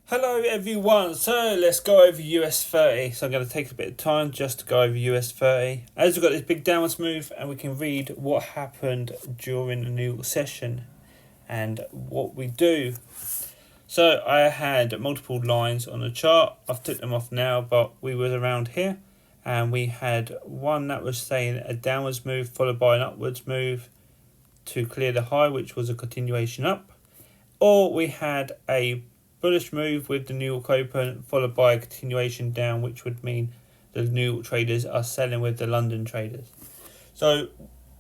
Hello everyone, so let's go over US30. So I'm going to take a bit of time just to go over US30. As we've got this big downwards move and we can read what happened during the New York session and what we do. So I had multiple lines on the chart. I've took them off now, but we were around here and we had one that was saying a downwards move followed by an upwards move to clear the high, which was a continuation up. Or we had a bullish move with the New York Open followed by a continuation down, which would mean the New York traders are selling with the London traders. So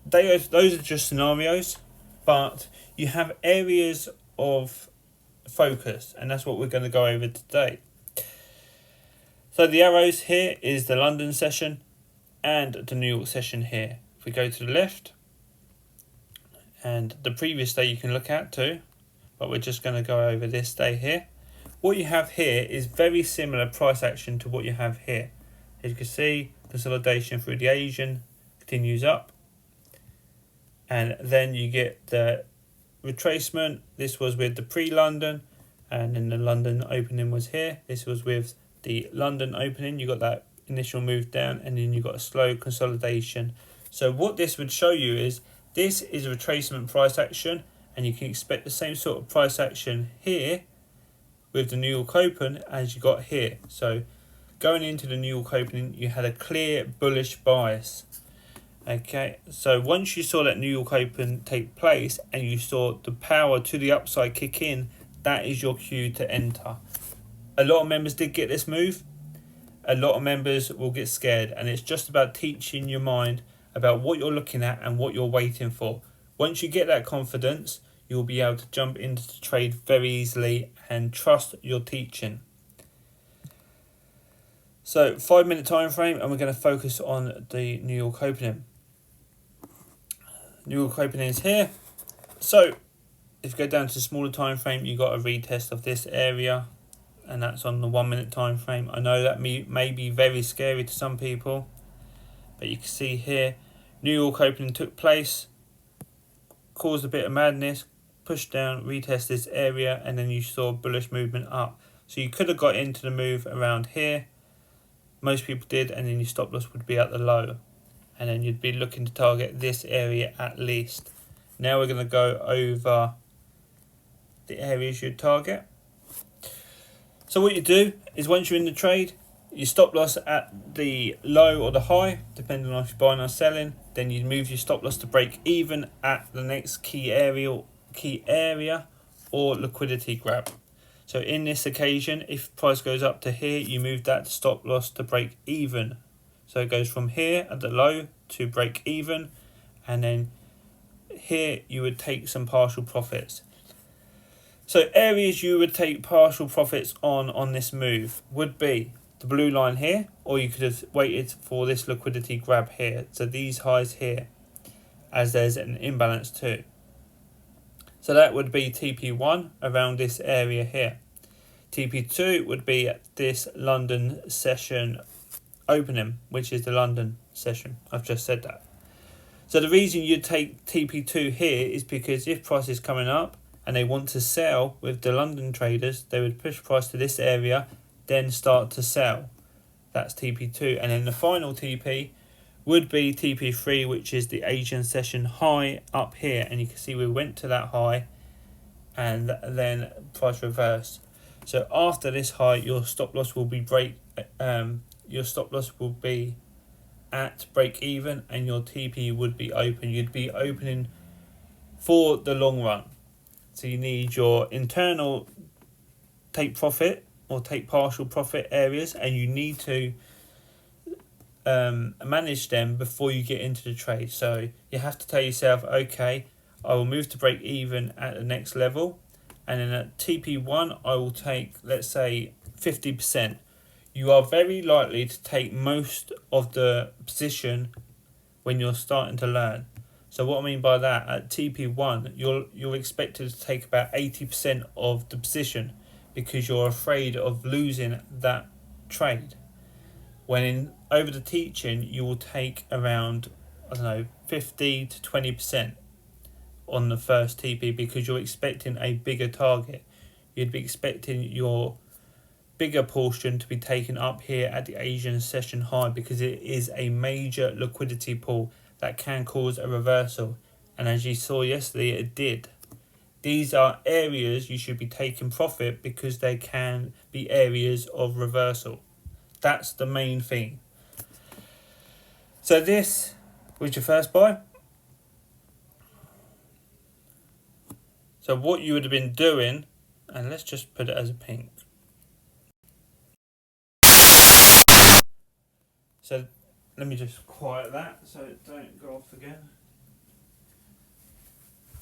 those are just scenarios, but you have areas of focus, and that's what we're going to go over today. So the arrows here is the London session and the New York session here. If we go to the left, and the previous day you can look at too, but we're just going to go over this day here. What you have here is very similar price action to what you have here. As you can see, consolidation through the Asian continues up, and then you get the retracement. This was with the pre-London, and then the London opening was here. This was with the London opening. You got that initial move down, and then you got a slow consolidation. So what this would show you is this is a retracement price action, and you can expect the same sort of price action here with the New York Open as you got here. So going into the New York Open, you had a clear bullish bias. Okay, so once you saw that New York Open take place and you saw the power to the upside kick in, that is your cue to enter. A lot of members did get this move. A lot of members will get scared, and it's just about teaching your mind about what you're looking at and what you're waiting for. Once you get that confidence, you'll be able to jump into the trade very easily and trust your teaching. So 5-minute time frame, and we're going to focus on the New York opening. New York opening is here. So if you go down to the smaller time frame, you got a retest of this area, and that's on the 1-minute time frame. I know that may be very scary to some people, but you can see here New York opening took place, caused a bit of madness, pushed down, retest this area, and then you saw bullish movement up. So you could have got into the move around here. Most people did, and then your stop loss would be at the low, and then you'd be looking to target this area at least. Now we're going to go over the areas you'd target. So what you do is once you're in the trade, you stop loss at the low or the high, depending on if you're buying or selling. Then you move your stop loss to break even at the next key area or liquidity grab. So in this occasion, if price goes up to here, you move that stop loss to break even. So it goes from here at the low to break even, and then here you would take some partial profits. So areas you would take partial profits on this move would be the blue line here, or you could have waited for this liquidity grab here. So these highs here, as there's an imbalance too. So that would be TP1 around this area here. TP2 would be at this London session opening, which is the London session. I've just said that. So the reason you'd take TP2 here is because if price is coming up and they want to sell with the London traders, they would push price to this area, then start to sell. That's TP2. And then the final TP would be TP3, which is the Asian session high up here. And you can see we went to that high and then price reversed. So after this high, your stop loss will be at break even, and your TP would be open. You'd be opening for the long run. So you need your internal take profit or take partial profit areas, and you need to manage them before you get into the trade. So you have to tell yourself, okay, I will move to break even at the next level, and then at TP1 I will take, let's say, 50%. You are very likely to take most of the position when you're starting to learn. So what I mean by that, at TP1 you're expected to take about 80% of the position because you're afraid of losing that trade. When over the teaching, you will take around, 50 to 20% on the first TP because you're expecting a bigger target. You'd be expecting your bigger portion to be taken up here at the Asian session high, because it is a major liquidity pool that can cause a reversal, and as you saw yesterday, it did. These are areas you should be taking profit because they can be areas of reversal. That's the main thing. So this was your first buy. So what you would have been doing, and let's just put it as a pink. So let me just quiet that so it don't go off again.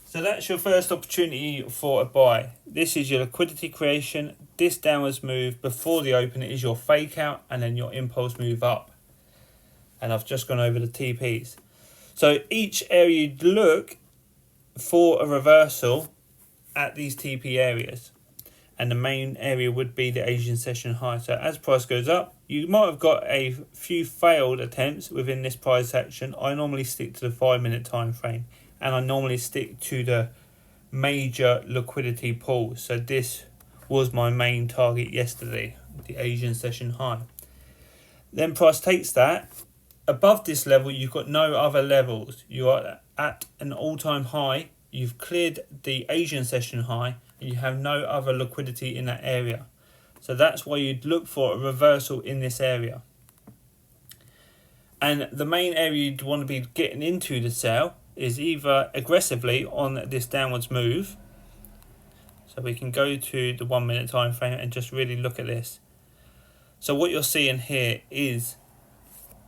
So that's your first opportunity for a buy. This is your liquidity creation. This downwards move before the open is your fake out, and then your impulse move up. And I've just gone over the TPs. So each area you'd look for a reversal at these TP areas. And the main area would be the Asian session high. So as price goes up, you might have got a few failed attempts within this price action. I normally stick to the 5-minute time frame, and I normally stick to the major liquidity pools. So this was my main target yesterday, the Asian session high. Then price takes that. Above this level, you've got no other levels. You are at an all-time high. You've cleared the Asian session high, and you have no other liquidity in that area. So that's why you'd look for a reversal in this area. And the main area you'd want to be getting into the sell is either aggressively on this downwards move. So we can go to the 1-minute time frame and just really look at this. So what you're seeing here is,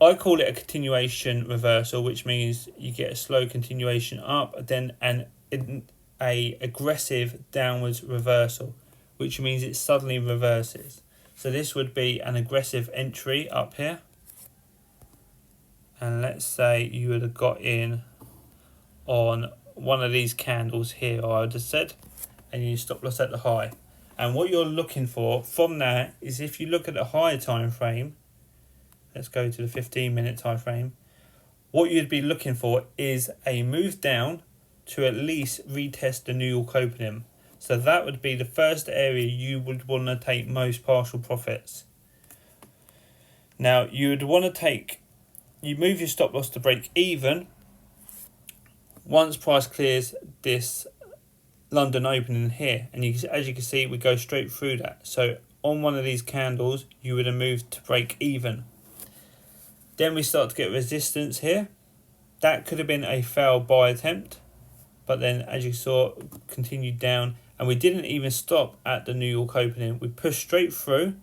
I call it a continuation reversal, which means you get a slow continuation up, then a aggressive downwards reversal, which means it suddenly reverses. So this would be an aggressive entry up here, and let's say you would have got in on one of these candles here, I would have said, and you stop loss at the high. And what you're looking for from that is, if you look at the higher time frame, let's go to the 15-minute time frame, what you'd be looking for is a move down to at least retest the New York opening. So that would be the first area you would want to take most partial profits. Now you would want to you move your stop loss to break even once price clears this London opening here, and as you can see, we go straight through that. So on one of these candles, you would have moved to break even. Then we start to get resistance here. That could have been a failed buy attempt, but then as you saw, continued down, and we didn't even stop at the New York opening. We pushed straight through,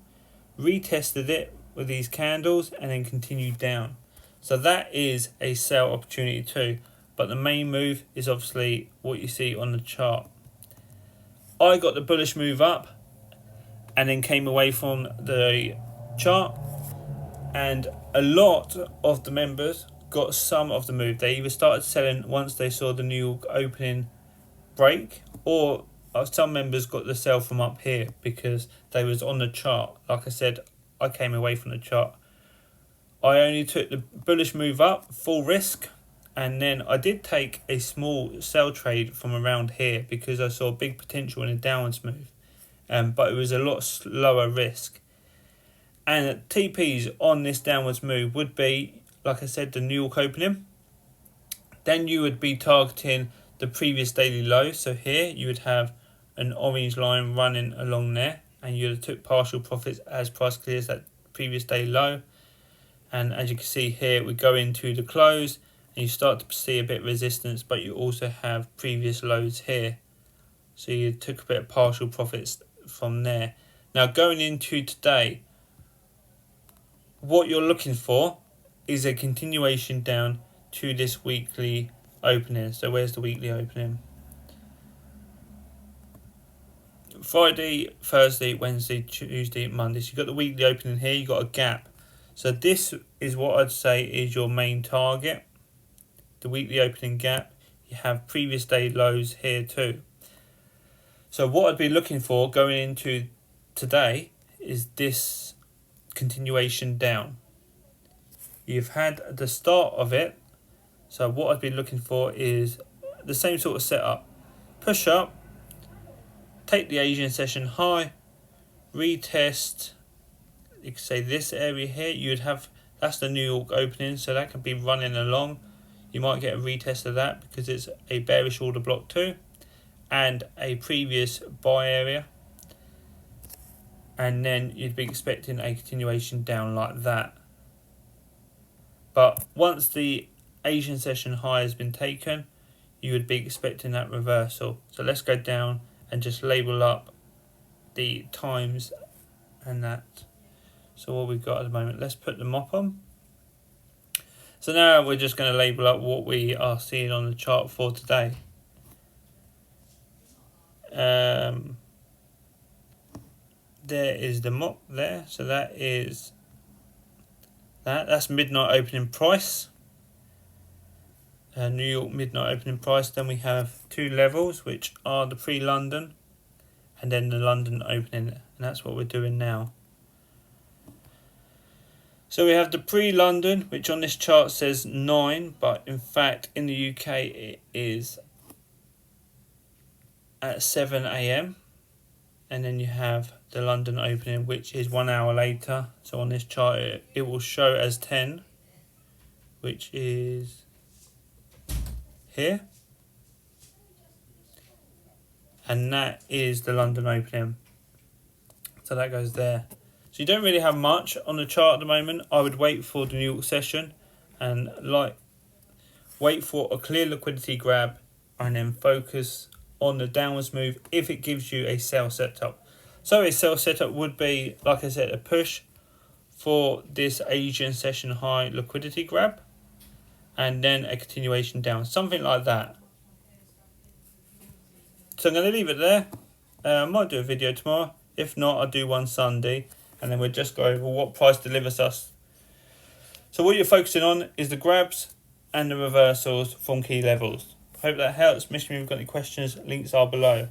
retested it with these candles, and then continued down. So that is a sell opportunity too, but the main move is obviously what you see on the chart. I got the bullish move up and then came away from the chart, and a lot of the members got some of the move. They either started selling once they saw the New York opening break, or some members got the sell from up here because they was on the chart. Like I said, I came away from the chart. I only took the bullish move up, full risk, and then I did take a small sell trade from around here because I saw big potential in a downwards move, but it was a lot slower risk. And TPs on this downwards move would be, like I said, the New York opening. Then you would be targeting the previous daily low. So here you would have an orange line running along there, and you would have took partial profits as price clears that previous day low. And as you can see here, we go into the close, and you start to see a bit of resistance, but you also have previous lows here. So you took a bit of partial profits from there. Now going into today, what you're looking for is a continuation down to this weekly opening. So where's the weekly opening? Friday, Thursday, Wednesday, Tuesday, Monday. So you've got the weekly opening here, you've got a gap. So this is what I'd say is your main target, the weekly opening gap. You have previous day lows here too. So what I'd be looking for going into today is this continuation down. You've had the start of it, so what I'd be looking for is the same sort of setup. Push up, take the Asian session high, retest you could say this area here, you'd have, that's the New York opening, so that can be running along. You might get a retest of that because it's a bearish order block too, and a previous buy area, and then you'd be expecting a continuation down like that. But once the Asian session high has been taken, you would be expecting that reversal. So let's go down and just label up the times and that. So what we've got at the moment, let's put the mop on. So now we're just going to label up what we are seeing on the chart for today. There is the mop there, so that is that's midnight opening price. New York midnight opening price. Then we have two levels, which are the pre-London and then the London opening, and that's what we're doing now. So we have the pre-London, which on this chart says 9, but in fact in the UK it is at 7 AM. And then you have the London opening, which is 1 hour later. So on this chart it will show as 10, which is here. And that is the London opening. So that goes there. So you don't really have much on the chart at the moment. I would wait for the New York session and wait for a clear liquidity grab and then focus on the downwards move if it gives you a sell setup. So a sell setup would be, like I said, a push for this Asian session high liquidity grab and then a continuation down, something like that. So I'm going to leave it there. I might do a video tomorrow. If not, I'll do one Sunday, and then we'll just go over what price delivers us. So what you're focusing on is the grabs and the reversals from key levels. Hope that helps. Miss me if you've got any questions. Links are below.